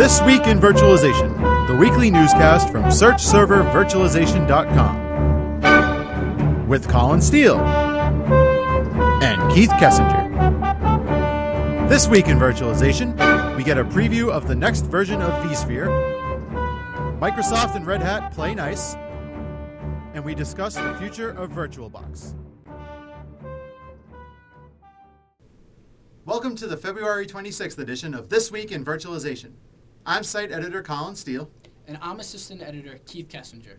This Week in Virtualization, the weekly newscast from searchservervirtualization.com. With Colin Steele and Keith Kessinger. This Week in Virtualization, we get a preview of the next version of vSphere. Microsoft and Red Hat play nice. And we discuss the future of VirtualBox. Welcome to the February 26th edition of This Week in Virtualization. I'm site editor Colin Steele. And I'm assistant editor Keith Kessinger.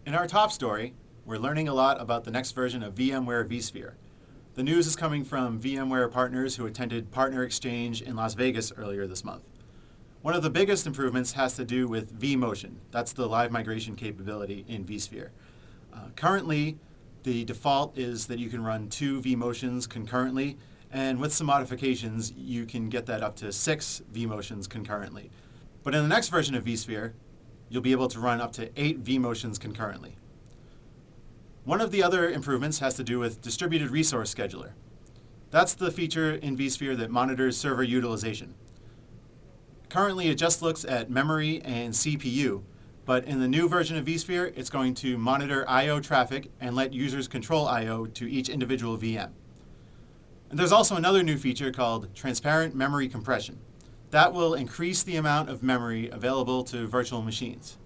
In our top story, we're learning a lot about the next version of VMware vSphere. The news is coming from VMware partners who attended Partner Exchange in Las Vegas earlier this month. One of the biggest improvements has to do with vMotion. That's the live migration capability in vSphere. Currently, the default is that you can run 2 vMotions concurrently, and with some modifications, you can get that up to 6 vMotions concurrently. But in the next version of vSphere, you'll be able to run up to 8 vMotions concurrently. One of the other improvements has to do with Distributed Resource Scheduler. That's the feature in vSphere that monitors server utilization. Currently, it just looks at memory and CPU, but in the new version of vSphere, it's going to monitor I/O traffic and let users control I/O to each individual VM. And there's also another new feature called Transparent Memory Compression. That will increase the amount of memory available to virtual machines.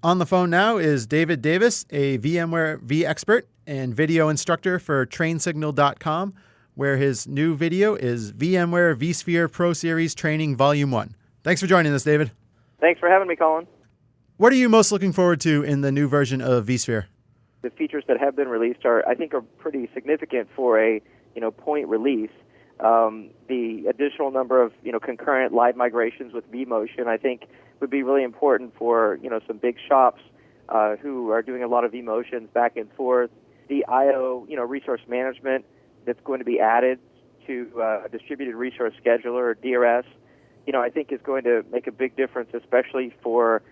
On the phone now is David Davis, a VMware vExpert and video instructor for TrainSignal.com, where his new video is VMware vSphere Pro Series Training Volume 1. Thanks for joining us, David. Thanks for having me, Colin. What are you most looking forward to in the new version of vSphere? The features that have been released are pretty significant for a point release. The additional number of concurrent live migrations with vMotion, I think, would be really important for some big shops who are doing a lot of vMotions back and forth. The I/O resource management that's going to be added to a distributed resource scheduler, or DRS, I think is going to make a big difference, especially for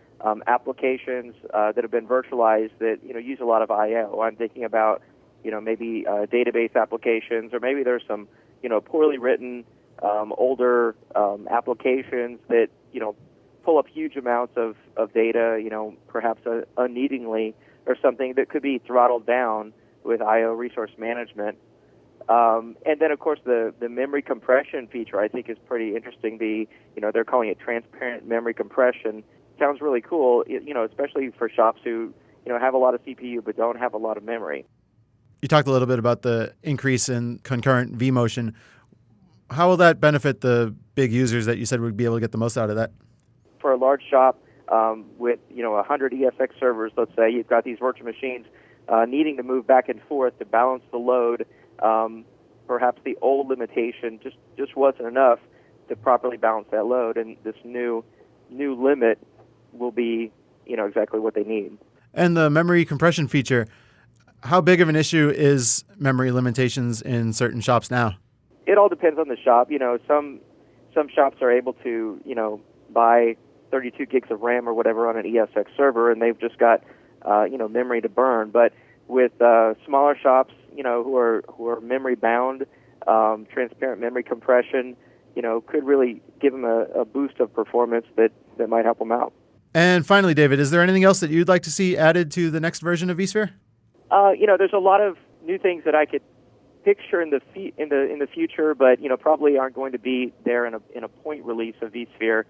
applications that have been virtualized that use a lot of I/O. I'm thinking about maybe database applications, or maybe there's some poorly written older applications that pull up huge amounts of data, perhaps unneedingly, or something that could be throttled down with I/O resource management. And then, of course, the memory compression feature I think is pretty interesting. They're calling it transparent memory compression. Sounds really cool, especially for shops who have a lot of CPU but don't have a lot of memory. You talked a little bit about the increase in concurrent vMotion. How will that benefit the big users that you said would be able to get the most out of that? For a large shop with 100 ESX servers, let's say, you've got these virtual machines needing to move back and forth to balance the load. Perhaps the old limitation just wasn't enough to properly balance that load, and this new limit will be exactly what they need. And the memory compression feature, how big of an issue is memory limitations in certain shops now? It all depends on the shop. Some shops are able to buy 32 gigs of RAM or whatever on an ESX server, and they've just got memory to burn. But with smaller shops, who are memory bound, transparent memory compression, could really give them a boost of performance that might help them out. And finally, David, is there anything else that you'd like to see added to the next version of vSphere? There's a lot of new things that I could picture in the future, but probably aren't going to be there in a point release of vSphere.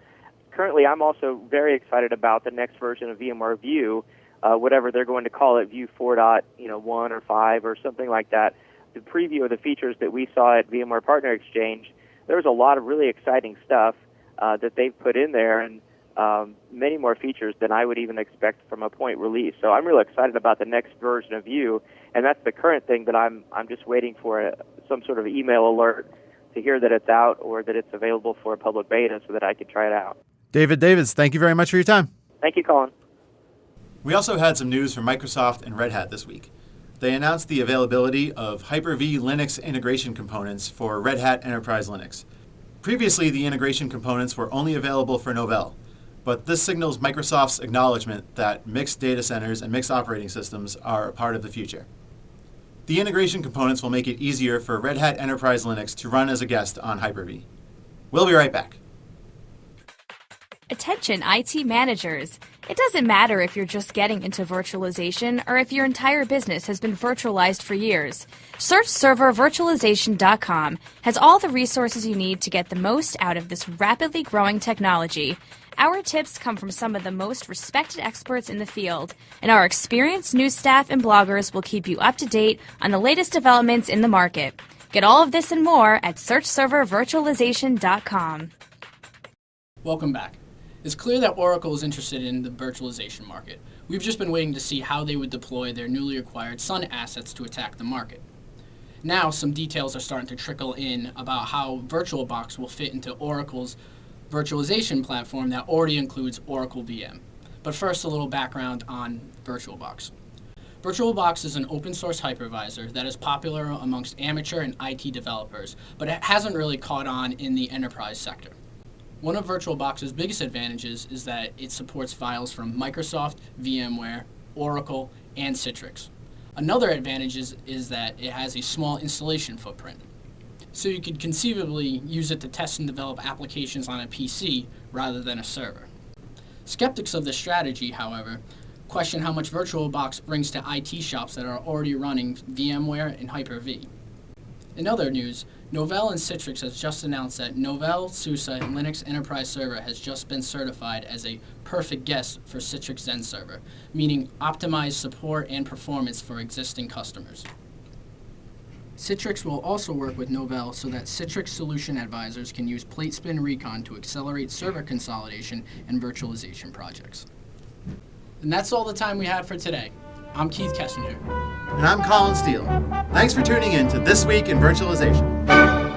Currently, I'm also very excited about the next version of VMware View, whatever they're going to call it, View 4.1 or 5 or something like that. The preview of the features that we saw at VMware Partner Exchange, there was a lot of really exciting stuff that they've put in there, and many more features than I would even expect from a point release. So I'm really excited about the next version of View, and that's the current thing that I'm just waiting for some sort of email alert to hear that it's out or that it's available for a public beta so that I can try it out. David Davis, thank you very much for your time. Thank you, Colin. We also had some news from Microsoft and Red Hat this week. They announced the availability of Hyper-V Linux integration components for Red Hat Enterprise Linux. Previously, the integration components were only available for Novell, but this signals Microsoft's acknowledgement that mixed data centers and mixed operating systems are a part of the future. The integration components will make it easier for Red Hat Enterprise Linux to run as a guest on Hyper-V. We'll be right back. Attention IT managers. It doesn't matter if you're just getting into virtualization or if your entire business has been virtualized for years. SearchServerVirtualization.com has all the resources you need to get the most out of this rapidly growing technology. Our tips come from some of the most respected experts in the field, and our experienced news staff and bloggers will keep you up to date on the latest developments in the market. Get all of this and more at SearchServerVirtualization.com. Welcome back. It's clear that Oracle is interested in the virtualization market. We've just been waiting to see how they would deploy their newly acquired Sun assets to attack the market. Now, some details are starting to trickle in about how VirtualBox will fit into Oracle's virtualization platform that already includes Oracle VM. But first, a little background on VirtualBox. VirtualBox is an open source hypervisor that is popular amongst amateur and IT developers, but it hasn't really caught on in the enterprise sector. One of VirtualBox's biggest advantages is that it supports files from Microsoft, VMware, Oracle, and Citrix. Another advantage is that it has a small installation footprint, so you could conceivably use it to test and develop applications on a PC rather than a server. Skeptics of this strategy, however, question how much VirtualBox brings to IT shops that are already running VMware and Hyper-V. In other news, Novell and Citrix has just announced that Novell SUSE Linux Enterprise Server has just been certified as a perfect guest for Citrix Zen Server, meaning optimized support and performance for existing customers. Citrix will also work with Novell so that Citrix solution advisors can use Platespin Recon to accelerate server consolidation and virtualization projects. And that's all the time we have for today. I'm Keith Kessinger. And I'm Colin Steele. Thanks for tuning in to This Week in Virtualization.